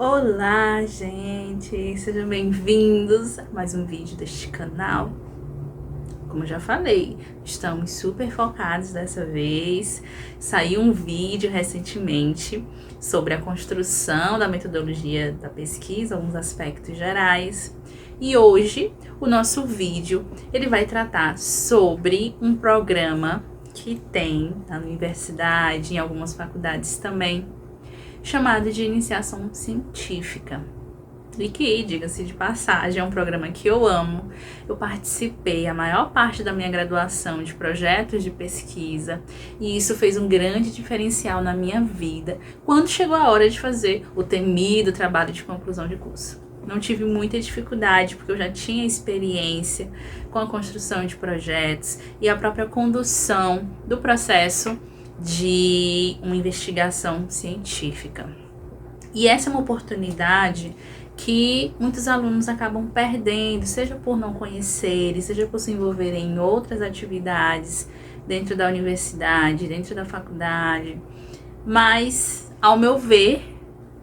Olá, gente! Sejam bem-vindos a mais um vídeo deste canal. Como eu já falei, estamos super focados dessa vez. Saiu um vídeo recentemente sobre a construção da metodologia da pesquisa, alguns aspectos gerais. E hoje, o nosso vídeo, ele vai tratar sobre um programa que tem na universidade, em algumas faculdades também, chamado de iniciação científica. E que, diga-se de passagem, é um programa que eu amo. Eu participei a maior parte da minha graduação de projetos de pesquisa e isso fez um grande diferencial na minha vida quando chegou a hora de fazer o temido trabalho de conclusão de curso. Não tive muita dificuldade porque eu já tinha experiência com a construção de projetos e a própria condução do processo de uma investigação científica. E essa é uma oportunidade que muitos alunos acabam perdendo, seja por não conhecerem, seja por se envolverem em outras atividades dentro da universidade, dentro da faculdade. Mas, ao meu ver,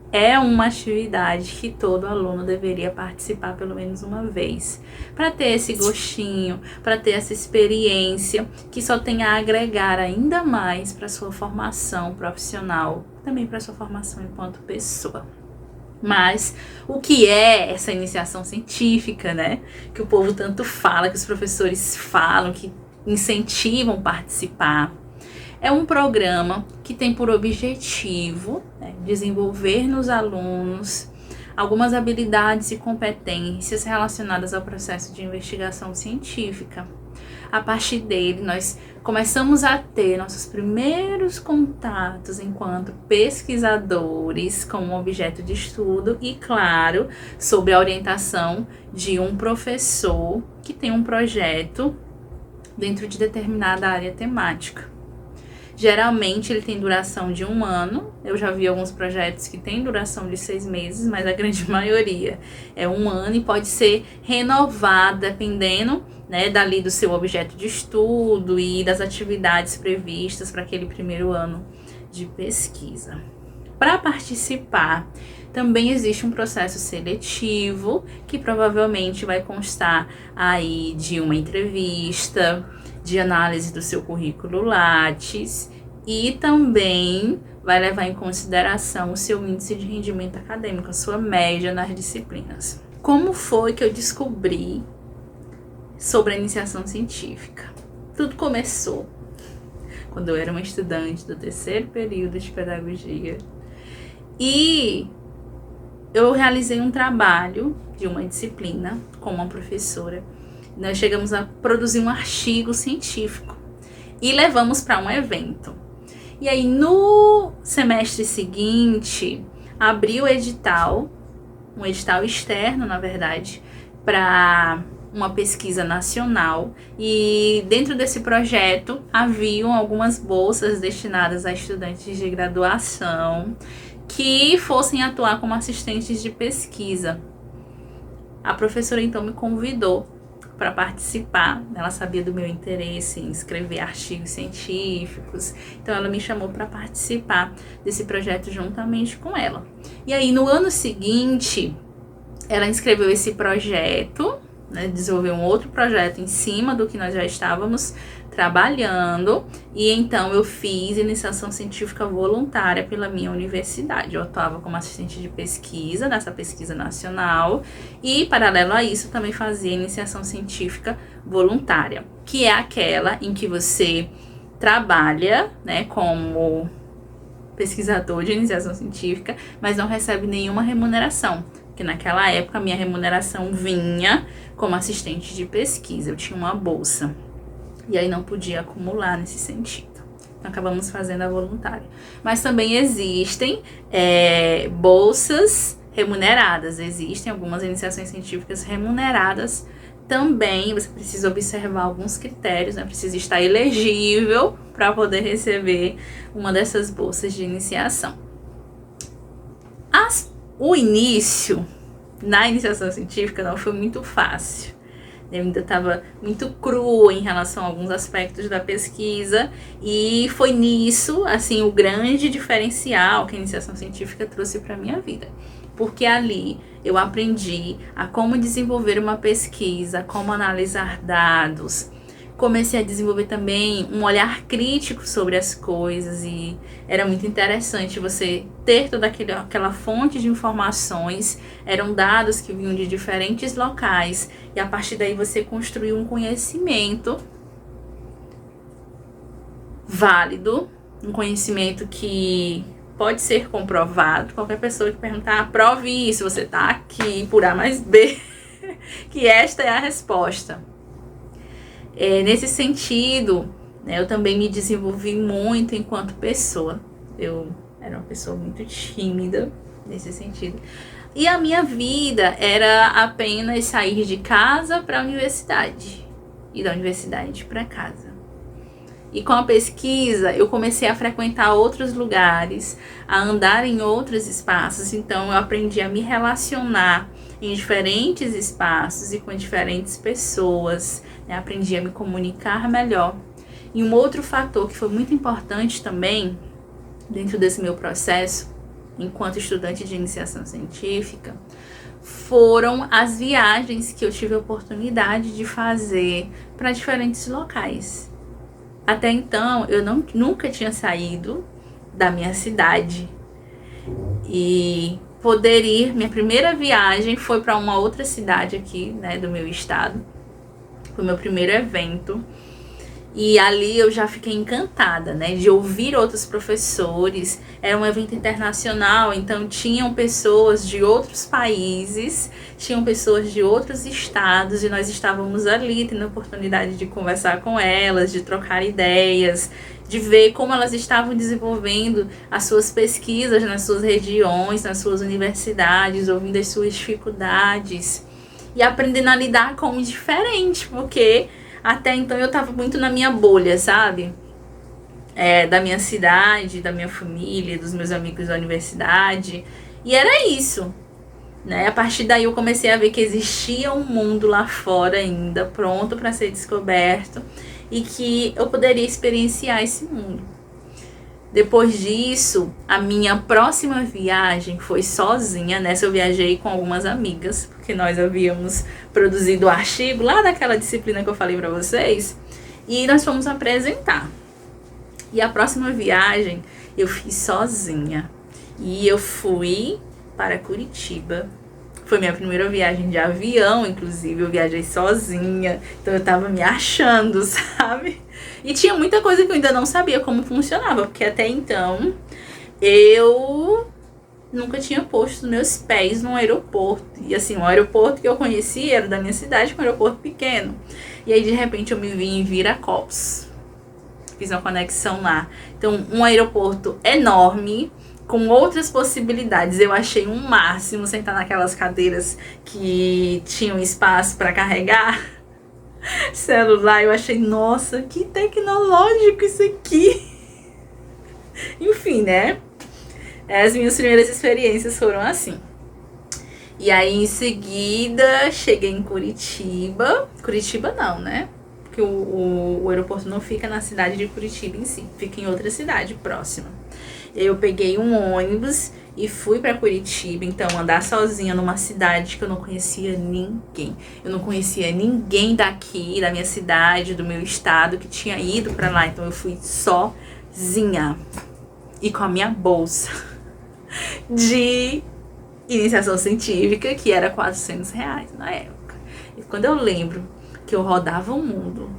é uma atividade que todo aluno deveria participar pelo menos uma vez, para ter esse gostinho, para ter essa experiência que só tem a agregar ainda mais para sua formação profissional, também para sua formação enquanto pessoa. Mas o que é essa iniciação científica, né? Que o povo tanto fala, que os professores falam, que incentivam participar. É um programa que tem por objetivo, né, desenvolver nos alunos algumas habilidades e competências relacionadas ao processo de investigação científica. A partir dele, nós começamos a ter nossos primeiros contatos enquanto pesquisadores com um objeto de estudo e, claro, sob a orientação de um professor que tem um projeto dentro de determinada área temática. Geralmente ele tem duração de 1 ano. Eu já vi alguns projetos que têm duração de 6 meses, mas a grande maioria é 1 ano e pode ser renovado dependendo, né, dali do seu objeto de estudo e das atividades previstas para aquele primeiro ano de pesquisa. Para participar, também existe um processo seletivo que provavelmente vai constar aí de uma entrevista, de análise do seu currículo Lattes e também vai levar em consideração o seu índice de rendimento acadêmico, a sua média nas disciplinas. Como foi que eu descobri sobre a iniciação científica? Tudo começou quando eu era uma estudante do 3º período de pedagogia e eu realizei um trabalho de uma disciplina com uma professora. Nós chegamos a produzir um artigo científico e levamos para um evento. E aí, no semestre seguinte, abriu o edital, um edital externo, na verdade, para uma pesquisa nacional. E dentro desse projeto, haviam algumas bolsas destinadas a estudantes de graduação que fossem atuar como assistentes de pesquisa. A professora, então, me convidou para participar. Ela sabia do meu interesse em escrever artigos científicos, então ela me chamou para participar desse projeto juntamente com ela. E aí, no ano seguinte, ela inscreveu esse projeto, né, desenvolveu um outro projeto em cima do que nós já estávamos trabalhando, e então eu fiz iniciação científica voluntária pela minha universidade. Eu atuava como assistente de pesquisa nessa pesquisa nacional e, paralelo a isso, também fazia iniciação científica voluntária, que é aquela em que você trabalha, né, como pesquisador de iniciação científica, mas não recebe nenhuma remuneração, porque naquela época a minha remuneração vinha como assistente de pesquisa, eu tinha uma bolsa. E aí não podia acumular nesse sentido. Então acabamos fazendo a voluntária. Mas também existem bolsas remuneradas. Existem algumas iniciações científicas remuneradas também. Você precisa observar alguns critérios, né? Precisa estar elegível para poder receber uma dessas bolsas de iniciação. O início na iniciação científica não foi muito fácil. Eu ainda estava muito crua em relação a alguns aspectos da pesquisa, e foi nisso, assim, o grande diferencial que a iniciação científica trouxe para a minha vida. Porque ali eu aprendi a como desenvolver uma pesquisa, como analisar dados. Comecei a desenvolver também um olhar crítico sobre as coisas, e era muito interessante você ter toda aquela fonte de informações. Eram dados que vinham de diferentes locais, e a partir daí você construiu um conhecimento válido, um conhecimento que pode ser comprovado. Qualquer pessoa que perguntar, prove isso, você está aqui por A mais B, que esta é a resposta. Nesse sentido, né, eu também me desenvolvi muito enquanto pessoa. Eu era uma pessoa muito tímida nesse sentido. E a minha vida era apenas sair de casa para a universidade e da universidade para casa. E com a pesquisa, eu comecei a frequentar outros lugares, a andar em outros espaços. Então, eu aprendi a me relacionar em diferentes espaços e com diferentes pessoas, né? Aprendi a me comunicar melhor. E um outro fator que foi muito importante também, dentro desse meu processo, enquanto estudante de iniciação científica, foram as viagens que eu tive a oportunidade de fazer para diferentes locais. Até então, eu nunca tinha saído da minha cidade. E poder ir, minha primeira viagem foi para uma outra cidade aqui, né, do meu estado. Foi meu primeiro evento. E ali eu já fiquei encantada, né, de ouvir outros professores. Era um evento internacional, então tinham pessoas de outros países, tinham pessoas de outros estados, e nós estávamos ali tendo a oportunidade de conversar com elas, de trocar ideias, de ver como elas estavam desenvolvendo as suas pesquisas nas suas regiões, nas suas universidades, ouvindo as suas dificuldades e aprendendo a lidar com o diferente, porque até então eu estava muito na minha bolha, sabe? Da minha cidade, da minha família, dos meus amigos da universidade. E era isso, né? A partir daí eu comecei a ver que existia um mundo lá fora ainda, pronto para ser descoberto, e que eu poderia experienciar esse mundo. Depois disso, a minha próxima viagem foi sozinha. Nessa eu viajei com algumas amigas, porque nós havíamos produzido o artigo lá daquela disciplina que eu falei para vocês, e nós fomos apresentar. E a próxima viagem eu fiz sozinha, e eu fui para Curitiba. Foi minha primeira viagem de avião, inclusive, eu viajei sozinha, então eu tava me achando, sabe? E tinha muita coisa que eu ainda não sabia como funcionava, porque até então eu nunca tinha posto meus pés num aeroporto. E assim, o aeroporto que eu conhecia era da minha cidade, um aeroporto pequeno. E aí, de repente, eu me vi em Viracopos. Fiz uma conexão lá. Então, um aeroporto enorme, com outras possibilidades. Eu achei um máximo sentar naquelas cadeiras que tinham espaço para carregar celular. Eu achei, nossa, que tecnológico isso aqui. Enfim, né? As minhas primeiras experiências foram assim. E aí, em seguida, cheguei em Curitiba. Curitiba não, né? Porque o aeroporto não fica na cidade de Curitiba em si. Fica em outra cidade próxima. Eu peguei um ônibus e fui para Curitiba. Então, andar sozinha numa cidade que eu não conhecia ninguém. Eu não conhecia ninguém daqui, da minha cidade, do meu estado, que tinha ido para lá. Então, eu fui sozinha. E com a minha bolsa de iniciação científica, que era R$400 na época. E quando eu lembro que eu rodava o mundo,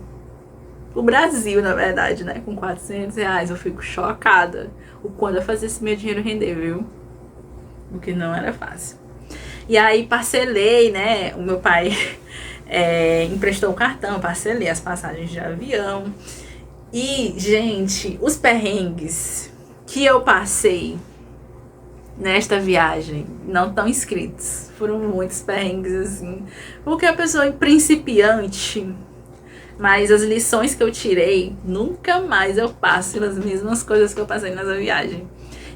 o Brasil, na verdade, né, com R$400, eu fico chocada o quanto eu fazia esse meu dinheiro render, viu? Porque não era fácil. E aí parcelei, né, o meu pai emprestou o cartão, eu parcelei as passagens de avião. E, gente, os perrengues que eu passei nesta viagem não estão escritos. Foram muitos perrengues, assim. Porque a pessoa é principiante, mas as lições que eu tirei, nunca mais eu passo pelas mesmas coisas que eu passei nessa viagem.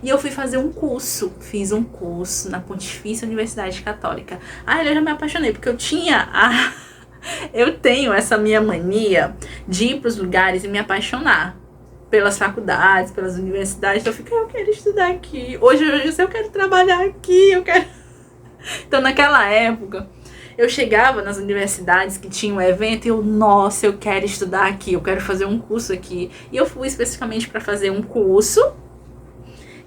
E eu fui fazer um curso, fiz um curso na Pontifícia Universidade Católica. Eu já me apaixonei, porque eu tinha Eu tenho essa minha mania de ir para os lugares e me apaixonar pelas faculdades, pelas universidades. Então eu fico, eu quero estudar aqui. Hoje eu quero trabalhar aqui, eu quero... Então naquela época, eu chegava nas universidades que tinham evento e eu, nossa, eu quero estudar aqui, eu quero fazer um curso aqui. E eu fui especificamente para fazer um curso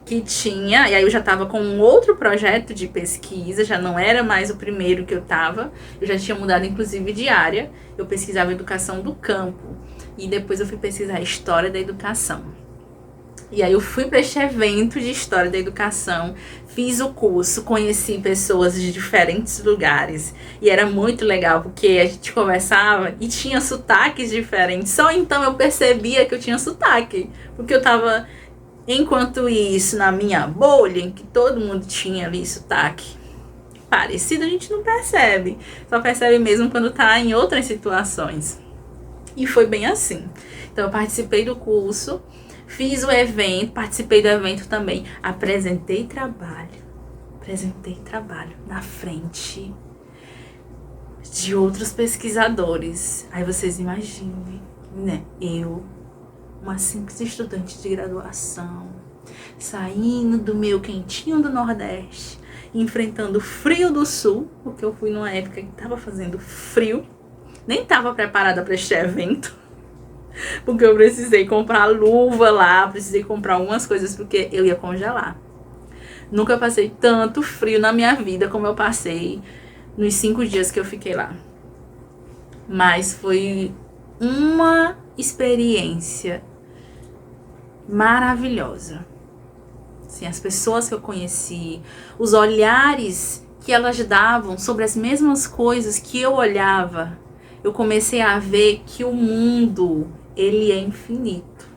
que tinha, e aí eu já estava com um outro projeto de pesquisa, já não era mais o primeiro que eu estava, eu já tinha mudado inclusive de área, eu pesquisava educação do campo, e depois eu fui pesquisar história da educação. E aí eu fui para este evento de história da educação, fiz o curso, conheci pessoas de diferentes lugares, e era muito legal, porque a gente conversava e tinha sotaques diferentes, só então eu percebia que eu tinha sotaque, porque eu estava... Enquanto isso, na minha bolha, em que todo mundo tinha ali sotaque parecido, a gente não percebe. Só percebe mesmo quando tá em outras situações. E foi bem assim. Então, eu participei do curso, fiz o evento, participei do evento também. Apresentei trabalho na frente de outros pesquisadores. Aí vocês imaginem, né? Eu, uma simples estudante de graduação, saindo do meu quentinho do Nordeste, enfrentando o frio do Sul, porque eu fui numa época que estava fazendo frio, nem estava preparada para este evento, porque eu precisei comprar luva lá, precisei comprar algumas coisas porque eu ia congelar. Nunca passei tanto frio na minha vida como eu passei nos 5 dias que eu fiquei lá. Mas foi uma experiência maravilhosa. Assim, as pessoas que eu conheci, os olhares que elas davam sobre as mesmas coisas que eu olhava, eu comecei a ver que o mundo, ele é infinito.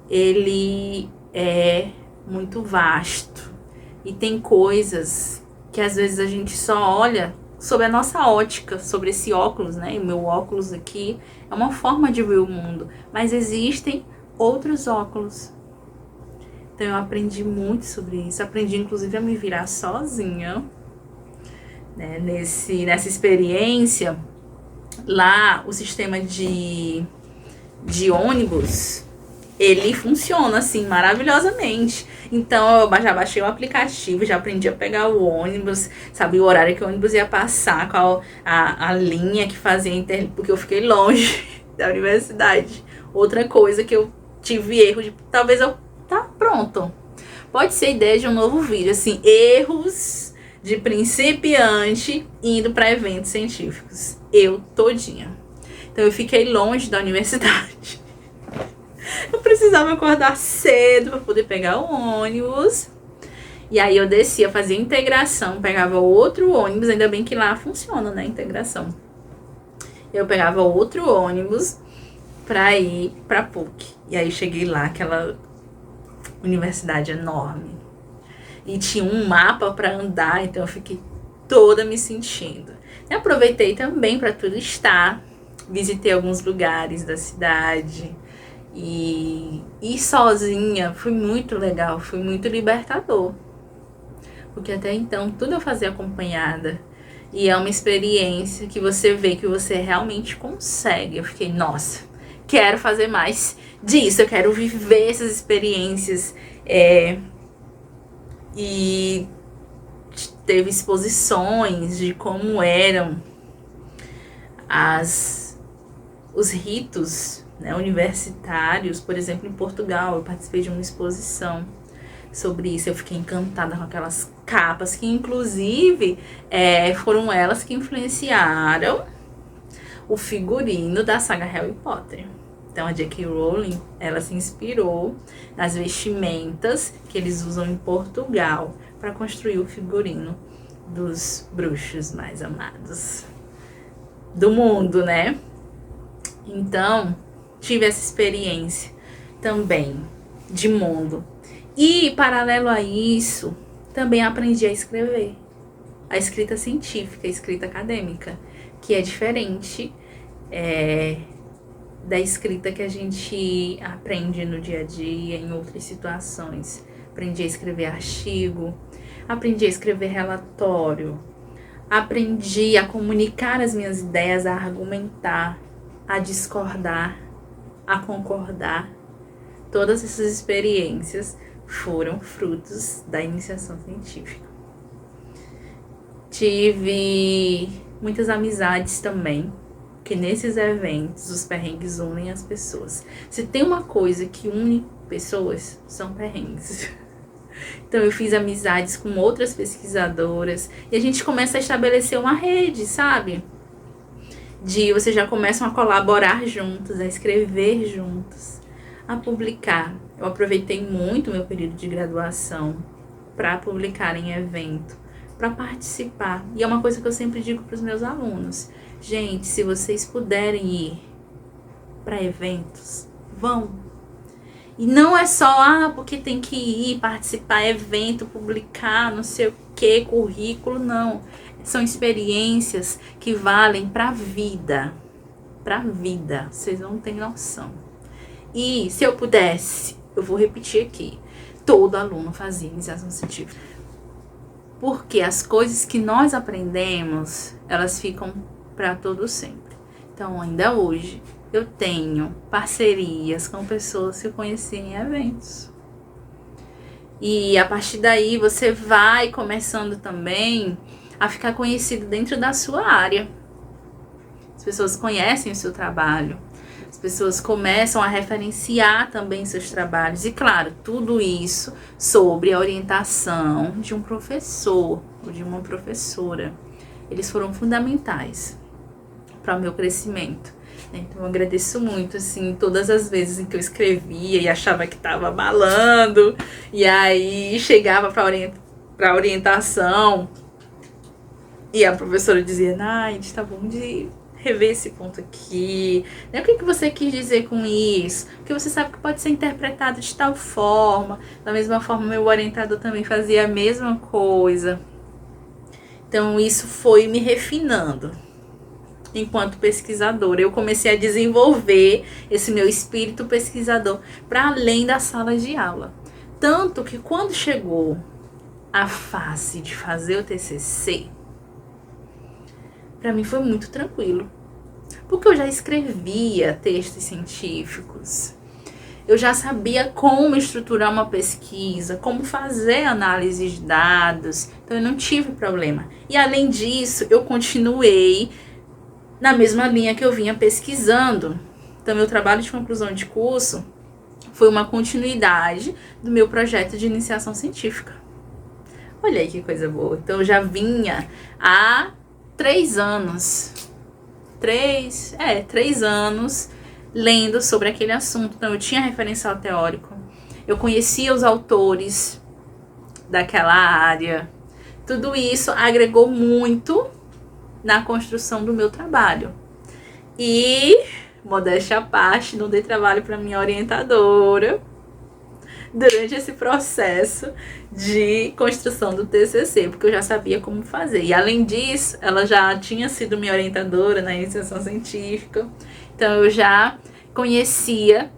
Ele é muito vasto. E tem coisas que às vezes a gente só olha sobre a nossa ótica, sobre esse óculos, né? E o meu óculos aqui é uma forma de ver o mundo. Mas existem outros óculos. Então eu aprendi muito sobre isso. Aprendi inclusive a me virar sozinha, né? Nessa experiência. Lá o sistema de ônibus, ele funciona assim maravilhosamente. Então eu já baixei o aplicativo, já aprendi a pegar o ônibus, sabia o horário que o ônibus ia passar, qual a linha que fazia, porque eu fiquei longe da universidade. Outra coisa que eu tive erro de, talvez eu, tá pronto, pode ser ideia de um novo vídeo, assim, erros de principiante indo para eventos científicos, eu todinha. Então eu fiquei longe da universidade. Eu precisava acordar cedo para poder pegar o ônibus. E aí eu descia, fazia integração, pegava outro ônibus, ainda bem que lá funciona, né, integração. Eu pegava outro ônibus para ir para PUC. E aí cheguei lá, aquela universidade enorme. E tinha um mapa para andar, então eu fiquei toda me sentindo. E aproveitei também para turistar, visitei alguns lugares da cidade. E sozinha foi muito legal, foi muito libertador. Porque até então tudo eu fazia acompanhada. E é uma experiência que você vê que você realmente consegue. Eu fiquei, nossa, quero fazer mais disso, eu quero viver essas experiências. E teve exposições de como eram os ritos, né, universitários. Por exemplo, em Portugal, eu participei de uma exposição sobre isso. Eu fiquei encantada com aquelas capas, que inclusive foram elas que influenciaram o figurino da saga Harry Potter. Então a J.K. Rowling, ela se inspirou nas vestimentas que eles usam em Portugal para construir o figurino dos bruxos mais amados do mundo, né? Então, tive essa experiência também de mundo. E, paralelo a isso, também aprendi a escrever. A escrita científica, a escrita acadêmica, que é diferente da escrita que a gente aprende no dia a dia, em outras situações. Aprendi a escrever artigo, aprendi a escrever relatório, aprendi a comunicar as minhas ideias, a argumentar, a discordar, a concordar. Todas essas experiências foram frutos da iniciação científica. Tive muitas amizades também, que nesses eventos os perrengues unem as pessoas. Se tem uma coisa que une pessoas, são perrengues. Então eu fiz amizades com outras pesquisadoras e a gente começa a estabelecer uma rede, sabe? Vocês já começam a colaborar juntos, a escrever juntos, a publicar. Eu aproveitei muito meu período de graduação para publicar em evento, para participar. E é uma coisa que eu sempre digo para os meus alunos. Gente, se vocês puderem ir para eventos, vão. E não é só, porque tem que ir, participar, evento, publicar, não sei o que, currículo, não. São experiências que valem para a vida. Para a vida, vocês não têm noção. E se eu pudesse, eu vou repetir aqui, todo aluno fazia iniciação científica. Porque as coisas que nós aprendemos, elas ficam para todo sempre. Então, ainda hoje, eu tenho parcerias com pessoas que eu conheci em eventos. E a partir daí você vai começando também a ficar conhecido dentro da sua área. As pessoas conhecem o seu trabalho. As pessoas começam a referenciar também seus trabalhos. E claro, tudo isso sobre a orientação de um professor ou de uma professora. Eles foram fundamentais para o meu crescimento. Então eu agradeço muito, assim, todas as vezes em que eu escrevia e achava que estava balando, e aí chegava para orientação e a professora dizia, Naide, tá bom de rever esse ponto aqui, né? O que você quis dizer com isso? Porque você sabe que pode ser interpretado de tal forma. Da mesma forma, meu orientador também fazia a mesma coisa. Então isso foi me refinando. Enquanto pesquisadora, eu comecei a desenvolver esse meu espírito pesquisador para além da sala de aula. Tanto que quando chegou a fase de fazer o TCC, para mim foi muito tranquilo. Porque eu já escrevia textos científicos. Eu já sabia como estruturar uma pesquisa, como fazer análise de dados. Então eu não tive problema. E além disso, eu continuei na mesma linha que eu vinha pesquisando. Então, meu trabalho de conclusão de curso foi uma continuidade do meu projeto de iniciação científica. Olha aí que coisa boa. Então, eu já vinha há 3 anos. 3 anos lendo sobre aquele assunto. Então, eu tinha referencial teórico. Eu conhecia os autores daquela área. Tudo isso agregou muito na construção do meu trabalho. E, modéstia à parte, não dei trabalho para minha orientadora durante esse processo de construção do TCC, porque eu já sabia como fazer. E, além disso, ela já tinha sido minha orientadora na iniciação científica, então eu já conhecia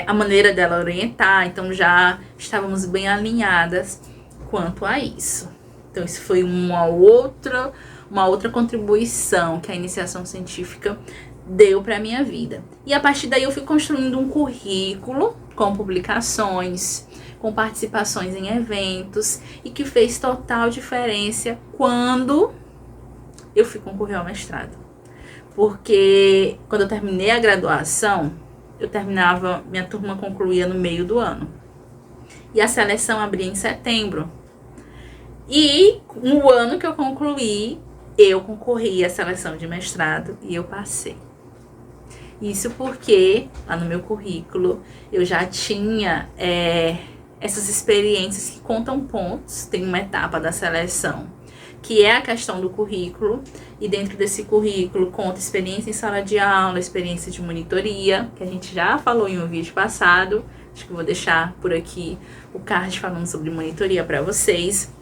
a maneira dela orientar, então já estávamos bem alinhadas quanto a isso. Então, isso foi uma outra contribuição que a iniciação científica deu para a minha vida. E a partir daí eu fui construindo um currículo com publicações, com participações em eventos, e que fez total diferença quando eu fui concorrer ao mestrado. Porque quando eu terminei a graduação, minha turma concluía no meio do ano. E a seleção abria em setembro. E no ano que eu concluí, eu concorri à seleção de mestrado e eu passei. Isso porque, lá no meu currículo, eu já tinha essas experiências que contam pontos. Tem uma etapa da seleção, que é a questão do currículo. E dentro desse currículo conta experiência em sala de aula, experiência de monitoria, que a gente já falou em um vídeo passado. Acho que eu vou deixar por aqui o card falando sobre monitoria para vocês.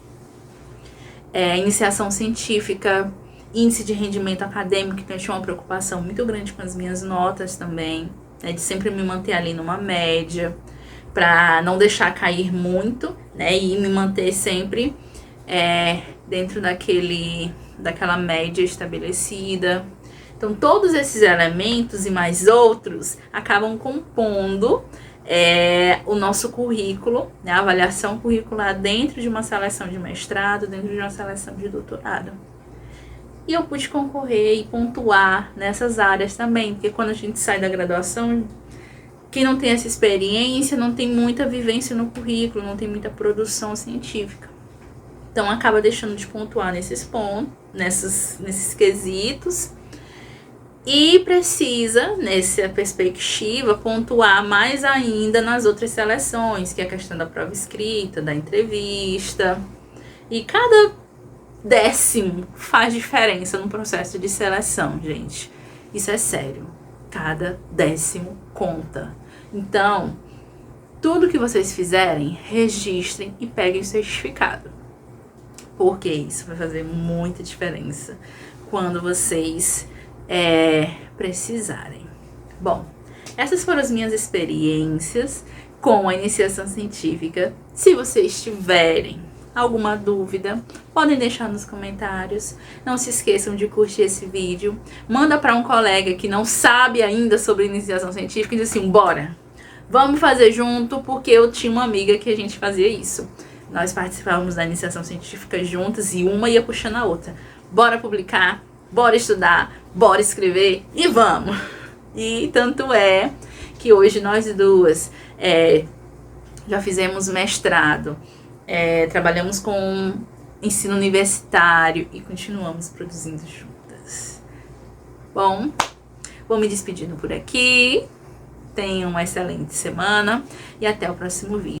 Iniciação científica, índice de rendimento acadêmico, então eu tinha uma preocupação muito grande com as minhas notas também, né, de sempre me manter ali numa média, para não deixar cair muito, né, e me manter sempre dentro daquela média estabelecida. Então, todos esses elementos e mais outros acabam compondo o nosso currículo, né, a avaliação curricular dentro de uma seleção de mestrado, dentro de uma seleção de doutorado. E eu pude concorrer e pontuar nessas áreas também, porque quando a gente sai da graduação, quem não tem essa experiência não tem muita vivência no currículo, não tem muita produção científica. Então, acaba deixando de pontuar nesses pontos, nesses quesitos. E precisa, nessa perspectiva, pontuar mais ainda nas outras seleções, que é a questão da prova escrita, da entrevista. E cada décimo faz diferença no processo de seleção, gente. Isso é sério. Cada décimo conta. Então, tudo que vocês fizerem, registrem e peguem o certificado. Porque isso vai fazer muita diferença quando vocês precisarem. Bom, essas foram as minhas experiências com a iniciação científica. Se vocês tiverem alguma dúvida, podem deixar nos comentários. Não se esqueçam de curtir esse vídeo. Manda para um colega que não sabe ainda sobre iniciação científica e diz assim, bora, vamos fazer junto, porque eu tinha uma amiga que a gente fazia isso. Nós participávamos da iniciação científica juntas e uma ia puxando a outra. Bora publicar, bora estudar, bora escrever e vamos! E tanto é que hoje nós duas já fizemos mestrado, trabalhamos com ensino universitário e continuamos produzindo juntas. Bom, vou me despedindo por aqui. Tenham uma excelente semana e até o próximo vídeo.